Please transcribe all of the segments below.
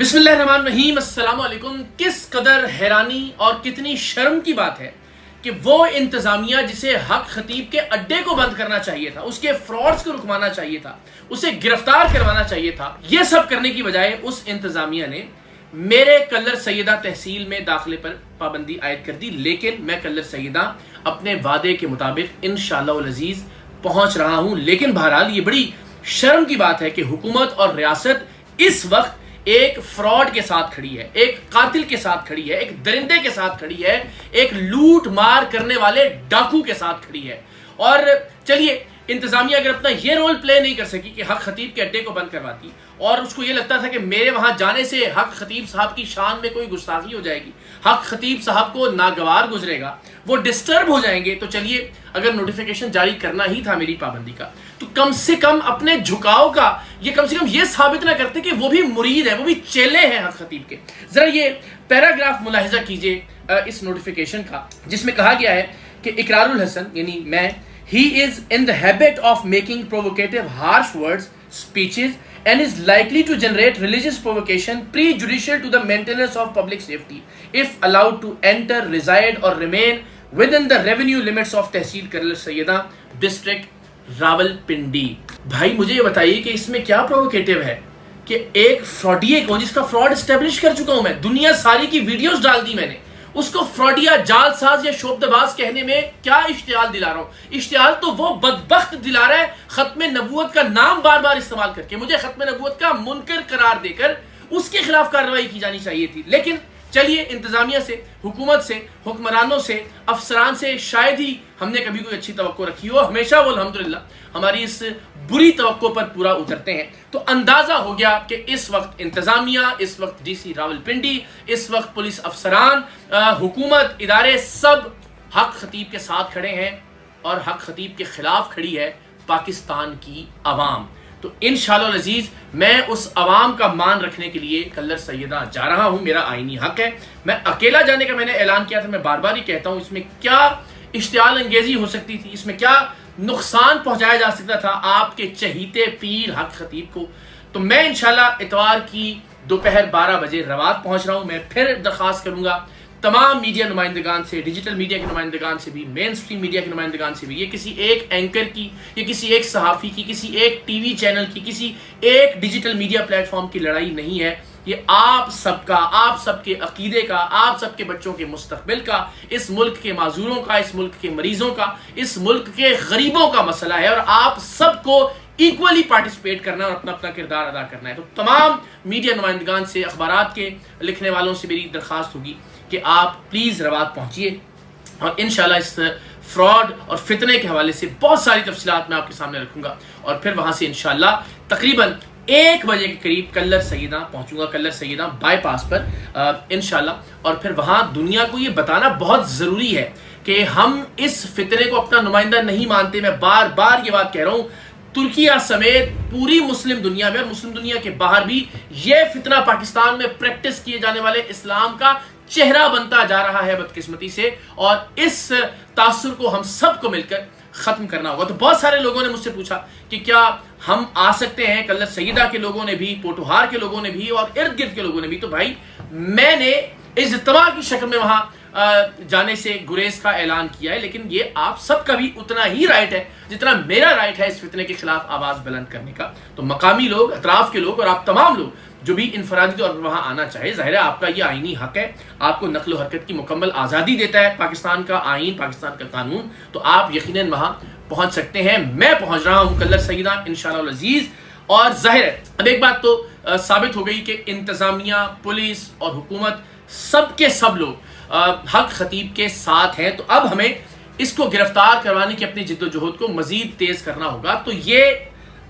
बिस्मिल्लाहिर्रहमानिर्रहीम, अस्सलाम वालेकुम। किस कदर हैरानी और कितनी शर्म की बात है कि वो इंतजामिया जिसे हक खतीब के अड्डे को बंद करना चाहिए था, उसके फ्रॉड्स को रुकवाना चाहिए था, उसे गिरफ्तार करवाना चाहिए था, ये सब करने की बजाय उस इंतजामिया ने मेरे कल्लर सैयदा तहसील में दाखिले पर पाबंदी आयद कर दी। लेकिन मैं कल्लर सैयदा अपने वादे के मुताबिक इंशाअल्लाह अज़ीज पहुंच रहा हूं। लेकिन बहरहाल ये बड़ी शर्म की बात है कि हुकूमत और रियासत इस वक्त एक फ्रॉड के साथ खड़ी है, एक कातिल के साथ खड़ी है, एक दरिंदे के साथ खड़ी है, एक लूट मार करने वाले डाकू के साथ खड़ी है। और चलिए, इंतजामिया अगर अपना ये रोल प्ले नहीं कर सकी कि हक खतीब के अड्डे को बंद करवाती और उसको ये लगता था कि मेरे वहां जाने से हक खतीब साहब की शान में कोई गुस्ताखी हो जाएगी, हक खतीब साहब को नागवार गुजरेगा, वो डिस्टर्ब हो जाएंगे, तो चलिए अगर नोटिफिकेशन जारी करना ही था मेरी पाबंदी का, तो कम से कम अपने झुकाव का ये कम से कम ये साबित ना करते कि वो भी मुरीद है, वो भी चेले हैं हक खतीब के। जरा ये पैराग्राफ मुलाहिजा कीजिए इस नोटिफिकेशन का, जिसमें कहा गया है कि इकरारुल हसन यानी मैं, he is in the habit of making provocative harsh words, speeches and is likely to generate religious provocation prejudicial to the maintenance of public safety if allowed to enter, reside or remain within the revenue limits of तहसील Kallar Syedan district Rawalpindi. भाई मुझे ये बताइए कि इसमें क्या provocative है कि एक फ्रॉडिये को, जिसका फ्रॉड एस्टेब्लिश कर चुका हूं मैं, दुनिया सारी की वीडियोस डाल दी मैंने, उसको फ्रॉडिया, जालसाज या शोबदबाज कहने में क्या इश्तियाल दिला रहा हूं? इश्तियाल तो वो बदबख्त दिला रहा है खत्म नबूवत का नाम बार बार इस्तेमाल करके। मुझे खत्म नबूवत का मुनकर करार देकर उसके खिलाफ कार्रवाई की जानी चाहिए थी। लेकिन चलिए, इंतजामिया से, हुकूमत से, हुक्मरानों से, अफसरान से शायद ही हमने कभी कोई अच्छी तवक्को रखी हो। हमेशा वो अल्हम्दुलिल्लाह हमारी इस बुरी तवक्को पर पूरा उतरते हैं। तो अंदाजा हो गया कि इस वक्त इंतजामिया, इस वक्त डीसी रावलपिंडी, इस वक्त पुलिस अफसरान, हुकूमत, इदारे सब हक खतीब के साथ खड़े हैं और हक खतीब के खिलाफ खड़ी है पाकिस्तान की अवाम। तो इंशाअल्लाह अज़ीज मैं उस अवाम का मान रखने के लिए कल्लर सैयदा जा रहा हूं, मेरा आईनी हक है। मैं अकेला जाने का मैंने ऐलान किया था, मैं बार बार ही कहता हूं, इसमें क्या इश्तियाल अंगेजी हो सकती थी, इसमें क्या नुकसान पहुंचाया जा सकता था आपके चहीते पीर हक खतीब को। तो मैं इंशाअल्लाह इतवार की दोपहर 12 बजे रवात पहुंच रहा हूं। मैं फिर दरख्वास्त करूंगा तमाम मीडिया नुमाइंदगान से, डिजिटल मीडिया के नुमाइंदगान से भी, मेन स्ट्रीम मीडिया के नुमाइंदगान से भी, ये किसी एक एंकर की, ये किसी एक सहाफ़ी की, किसी एक टीवी चैनल की, किसी एक डिजिटल मीडिया प्लेटफॉर्म की लड़ाई नहीं है। ये आप सबका, आप सबके अकीदे का, आप सबके बच्चों के मुस्तकबिल का, इस मुल्क के माजूरों का, इस मुल्क के मरीजों का, इस मुल्क के गरीबों का मसला है। और आप सबको इक्वली पार्टिसिपेट करना और अपना अपना किरदार अदा करना है। तो तमाम मीडिया नुमाइंदगान से, अखबारात के लिखने वालों से मेरी दरख्वास्त होगी कि आप प्लीज़ रवात पहुंचिए और इंशाल्लाह इस फ्रॉड और फितने के हवाले से बहुत सारी तफसीलात मैं आपके सामने रखूंगा। और फिर वहां से इंशाल्लाह तकरीबन 1 बजे के करीब कल्लर सैयदा पहुंचूंगा, कल्लर सैयदा बाईपास पर इंशाल्लाह। और फिर वहां दुनिया को ये बताना बहुत ज़रूरी है कि हम इस फितने को अपना नुमाइंदा नहीं मानते। मैं बार बार ये बात कह रहा हूँ, तुर्किया समेत पूरी मुस्लिम दुनिया में और मुस्लिम दुनिया के बाहर भी ये फितना पाकिस्तान में प्रैक्टिस किए जाने वाले इस्लाम का चेहरा बनता जा रहा है बदकिस्मती से, और इस तासुर को हम सबको मिलकर खत्म करना होगा। तो बहुत सारे लोगों ने मुझसे पूछा कि क्या हम आ सकते हैं, कल्लर सैयदा के लोगों ने भी, पोटोहार के लोगों ने भी और इर्द गिर्द के लोगों ने भी। तो भाई मैंने इज्तिमा की शक्ल में वहां जाने से गुरेज का ऐलान किया है, लेकिन ये आप सबका भी उतना ही राइट है जितना मेरा राइट है इस फितने के खिलाफ आवाज बुलंद करने का। तो मकामी लोग, अतराफ के लोग और आप तमाम लोग जो भी इनफरादी तौर पर वहां आना चाहे, जाहिर है आपका ये आईनी हक है, आपको नक्ल हरकत की मुकम्मल आज़ादी देता है पाकिस्तान का आईन, पाकिस्तान का कानून। तो आप यकीनन वहां पहुंच सकते हैं। मैं पहुंच रहा हूं कल्लर सैयदा इंशाअल्लाह अज़ीज। और जाहिर है अब एक बात तो साबित हो गई कि इंतजामिया, पुलिस और हुकूमत सबके सब लोग हक खतीब के साथ हैं। तो अब हमें इसको गिरफ्तार करवाने की अपनी जिद्दोजहद को मजीद तेज करना होगा। तो ये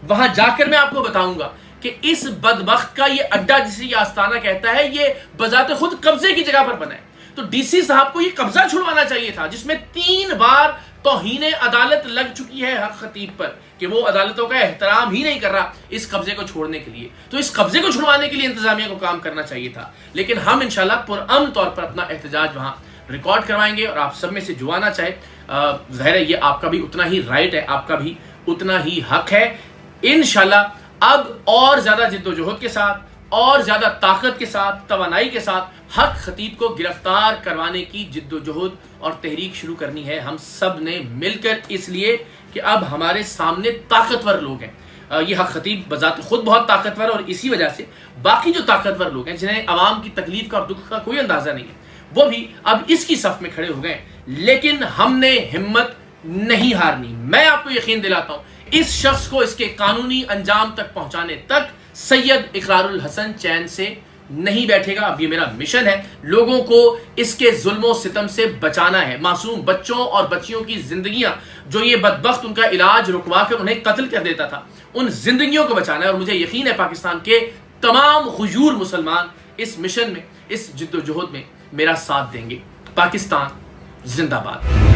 वहां जाकर मैं आपको बताऊंगा कि इस बदबख्त का ये अड्डा, जिसे ये आस्ताना कहता है, ये बजाते खुद कब्जे की जगह पर बना है। तो डीसी साहब को ये कब्जा छुड़वाना चाहिए था, जिसमें 3 बार तौहीन अदालत लग चुकी है हक खतीब पर कि वो अदालतों का एहतराम ही नहीं कर रहा इस कब्जे को छोड़ने के लिए। तो इस कब्जे को छुड़वाने के लिए इंतजामिया को काम करना चाहिए था। लेकिन हम इंशाल्लाह पुरअमन तौर पर अपना एहतजाज वहां रिकॉर्ड करवाएंगे और आप सब में से जो आना चाहे, ज़ाहिर है ये आपका भी उतना ही राइट है, आपका भी उतना ही हक है। इंशाल्लाह अब और ज्यादा जिद्दोजहद के साथ اور زیادہ طاقت کے ساتھ، توانائی کے ساتھ حق خطیب کو گرفتار کروانے کی جد و جہد اور تحریک شروع کرنی ہے ہم سب نے مل کر، اس لیے کہ اب ہمارے سامنے طاقتور لوگ ہیں۔ یہ حق خطیب بذات خود بہت طاقتور ہے، اور اسی وجہ سے باقی جو طاقتور لوگ ہیں جنہیں عوام کی تکلیف کا اور دکھ کا کوئی اندازہ نہیں ہے، وہ بھی اب اس کی صف میں کھڑے ہو گئے۔ لیکن ہم نے ہمت نہیں ہارنی۔ میں آپ کو یقین دلاتا ہوں اس شخص کو اس کے قانونی انجام تک پہنچانے تک سید اقرار الحسن چین سے نہیں بیٹھے گا۔ اب یہ میرا مشن ہے، لوگوں کو اس کے ظلم و ستم سے بچانا ہے۔ معصوم بچوں اور بچیوں کی زندگیاں جو یہ بدبخت ان کا علاج رکوا کر انہیں قتل کر دیتا تھا، ان زندگیوں کو بچانا ہے، اور مجھے یقین ہے پاکستان کے تمام غیور مسلمان اس مشن میں، اس جد و جہد میں میرا ساتھ دیں گے۔ پاکستان زندہ باد۔